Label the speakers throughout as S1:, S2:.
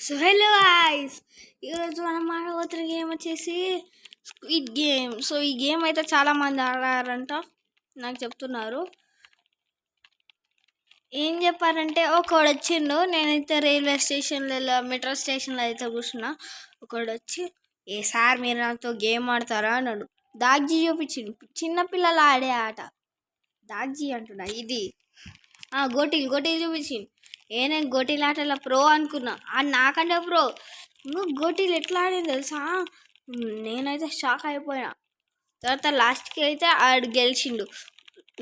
S1: So hello guys, ఈరోజు మనం ఆడబోతున్న game వచ్చేసి స్క్విడ్ గేమ్. సో ఈ గేమ్ అయితే చాలామంది ఆడారంట, నాకు చెప్తున్నారు. ఏం చెప్పారంటే ఒకడు వచ్చిండు, నేనైతే రైల్వే స్టేషన్లలో మెట్రో స్టేషన్లో అయితే కూర్చున్నా. ఒకడు వచ్చి, ఏ సార్ మీరు నాతో గేమ్ ఆడతారా అన్నాడు. దాగ్జీ చూపించిండు, చిన్నపిల్లలు ఆడే ఆట. దాగ్జీ అంటున్నా, ఇది గోటీలు చూపించింది. నేను గోటీలు ఆటలో ప్రో అనుకున్నా, నాకంటే ప్రో. నువ్వు గోటీలు ఎట్లా ఆడింది తెలుసా? నేనైతే షాక్ అయిపోయినా. తర్వాత లాస్ట్కి అయితే ఆడు గెలిచిండు.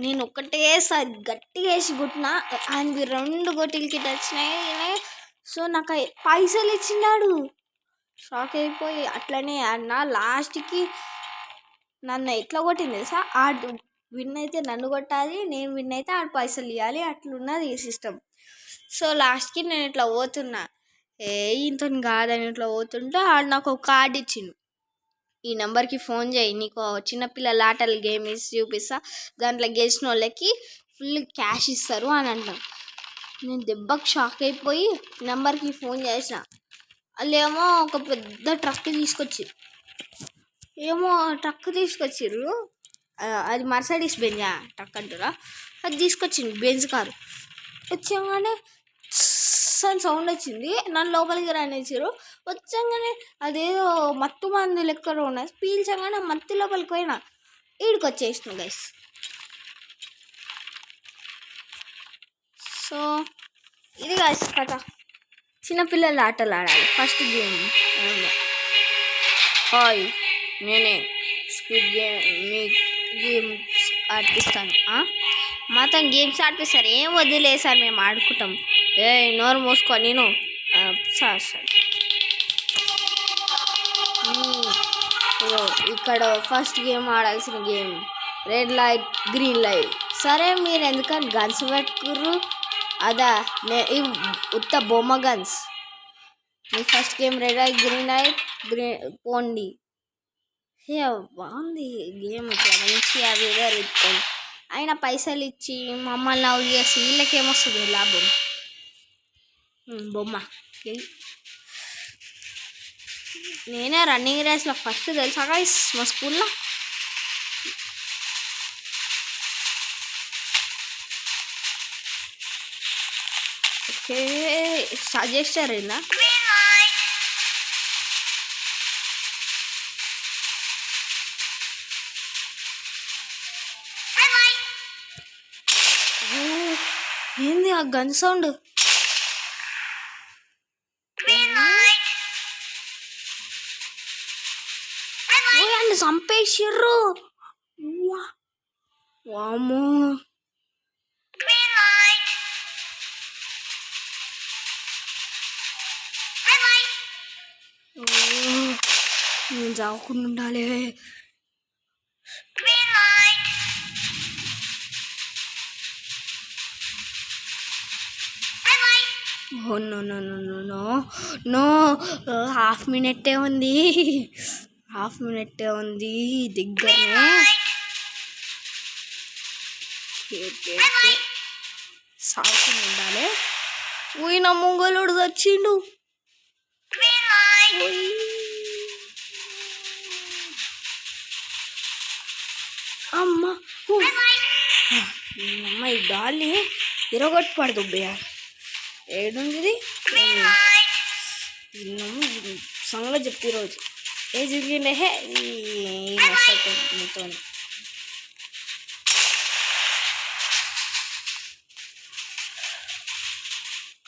S1: నేను ఒక్కటేసారి గట్టిగా వేసి కొట్టినా, ఆయనకి 2 గోటీలకి వచ్చినాయి. సో నాకు పైసలు ఇచ్చినాడు. షాక్ అయిపోయి అట్లనే ఆడినా. లాస్ట్కి నన్ను ఎట్లా కొట్టింది తెలుసా? ఆడు విన్ అయితే నన్ను కొట్టాలి, నేను విన్ అయితే ఆడు పైసలు ఇవ్వాలి. అట్లున్నది ఈ సిస్టమ్. సో లాస్ట్కి నేను ఇట్లా పోతున్నా, ఇంత కాదని ఇట్లా పోతుంటే ఆడు నాకు ఒక కార్డు ఇచ్చిండు. ఈ నెంబర్కి ఫోన్ చేయి, నీకు చిన్నపిల్లల ఆటలు గేమ్ వేసి చూపిస్తా, దాంట్లో గెలిచిన వాళ్ళకి ఫుల్ క్యాష్ ఇస్తారు అని అంటాం. నేను దెబ్బకి షాక్ అయిపోయి నెంబర్కి ఫోన్ చేసిన. వాళ్ళేమో ఒక పెద్ద ట్రక్ తీసుకొచ్చిర్రు. అది మర్సిడీస్ బెంజ్ ట్రక్ అంటారా, అది తీసుకొచ్చింది. బెంజ్ కారు వచ్చాగానే అని సౌండ్ వచ్చింది. నన్ను లోపలికి రానిచ్చారు. వచ్చాగానే అదేదో మత్తు మందు లెక్క ఉన్నది, పీల్చగానే మత్తు లోపలికి పోయినా ఈడికి వచ్చేసిన గైస్. సో ఇది గైస్ కథ. చిన్నపిల్లల ఆటలు ఆడాలి. First game. హాయ్, నేనే స్క్విడ్ గేమ్స్ ఆడిపిస్తాను. మాతో గేమ్స్ ఆడిపిస్తారు, ఏం వదిలేసారు, మేము ఆడుకుంటాం. నోరు మూసుకో. నేను సార్ ఇక్కడ ఫస్ట్ గేమ్ ఆడాల్సిన game red light green light. సరే మీరు ఎందుకని గన్స్ పెట్టుకుర్రు? అదా ఉత్త బొమ్మ గన్స్. మీ first game red light green light పోండి. బాగుంది గేమ్. ఇట్లా మంచిగా వేరే ఇస్తుంది. అయినా పైసలు ఇచ్చి మమ్మల్ని అవుట్ చేసి వీళ్ళకేమొస్తుంది లాభం? బొమ్మ. నేనే రన్నింగ్ రేస్లో ఫస్ట్ తెలుసా గైస్ మా స్కూల్లో. ఓకే, స్టార్ట్ చేస్తారు ఏందా? ఏంది ఆ గన్ సౌండ్? చంపేసిర్రు. వామ్మో, నేను చావకుండా ఉండాలి. నో, హాఫ్ మినిట్టే ఉంది దగ్గరనే. సాగుకుండా ఉండాలి. నా మొంగోలుడు వచ్చిండు. అమ్మ ఈ గాలి ఇరగొట్టుపడదు బియ్య. ఏడుంది సంగతి చెప్తే ఈరోజు ఏ జరిగిండే మీతో.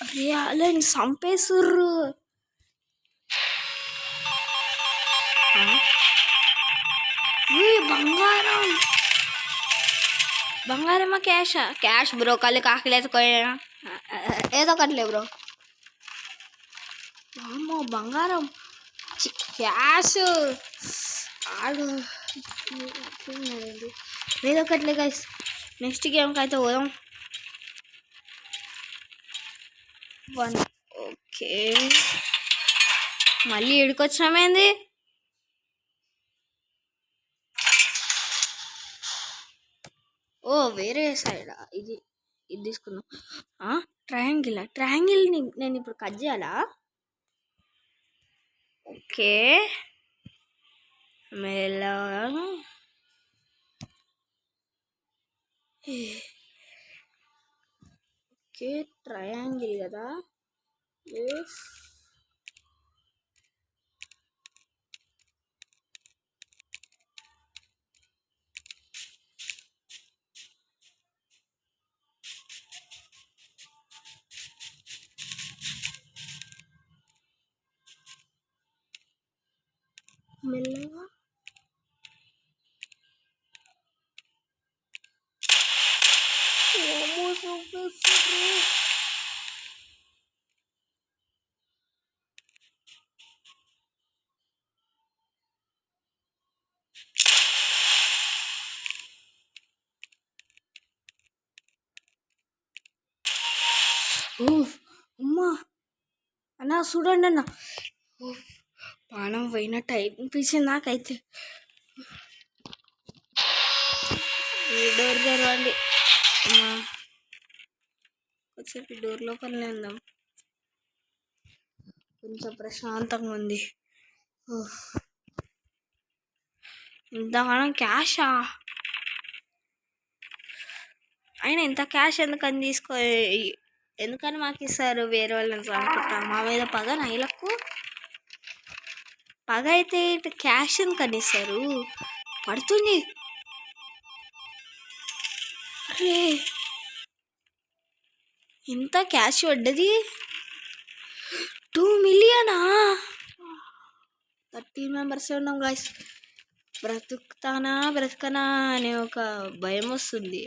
S1: అరే అలా చంపేస్తుర్రు. బంగారమా క్యాష్ బ్రో? కళ్ళు కాకలేదు ఏదో ఒకట్లే బ్రో. అమ్మో బంగారం, క్యాష్ ఆడు ఏదో ఒకట్లే గైస్. నెక్స్ట్ గేమ్కి అయితే పోదాం. ఓకే, మళ్ళీ ఏడుకొచ్చినామేంది? వేరే సైడా? ఇది తీసుకుందాం. ట్రయాంగిల్ నేను ఇప్పుడు కట్ చేయాలా? ఓకే మెల్లగా ఓకే ట్రయాంగిల్ కదా ఎస్ మెల్లగా అమ్మా అన్న చూడండి అన్న పానం పోయినట్టు అనిపించింది నాకైతే. ఈ డోర్ తెరవండి అమ్మా, కొద్దిసేపు డోర్ లోపల ఉందాం, కొంచెం ప్రశాంతంగా ఉంది. ఇంతగానం క్యాషా? అయినా ఇంత క్యాష్ ఎందుకని ఎందుకని మాకు ఇస్తారు వేరే వాళ్ళని అనుకుంటా. మా మీద పగ నైలకు పగ అయితే క్యాష్ ఎందుకని ఇస్తారు? పడుతుంది. అరే ఇంత క్యాష్ పడ్డది, 2 మిలియనా? 13 మెంబర్స్ ఉన్నాం గాయస్. బ్రతకనా అనే ఒక భయం వస్తుంది.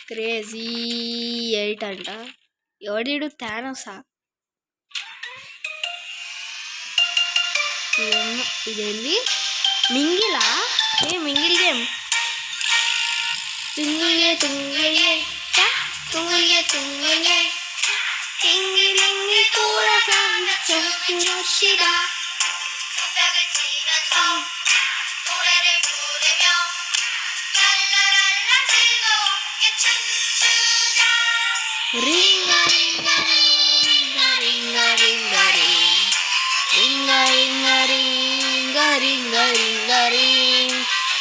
S1: క్రేజీ 8 అంట. ఎవడీడు థానోసా? ఇదేంది మింగిలా? Mingle game. తుంగియే తుంగియే తుంగియే తుంగియే తుంగిలింగి కూడా చొచ్చిదా రింగ రింగ రింగ రింగ రింగ రింగ రింగ రింగ రింగ రింగ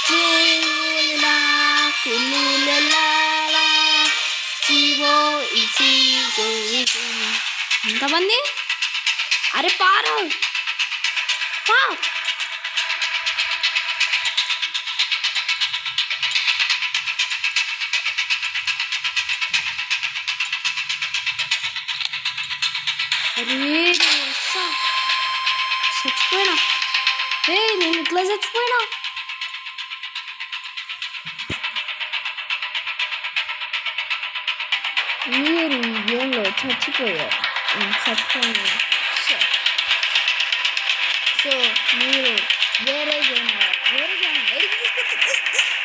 S1: చూలా కులులలా చీవో ఇచి ఎంతమంది? అరే పారు పా. చచ్చిపోయినా. నేను ఇట్లా చచ్చిపోయినా. మీరు ఈ గేమ్లో చచ్చిపోయారు. సో మీరు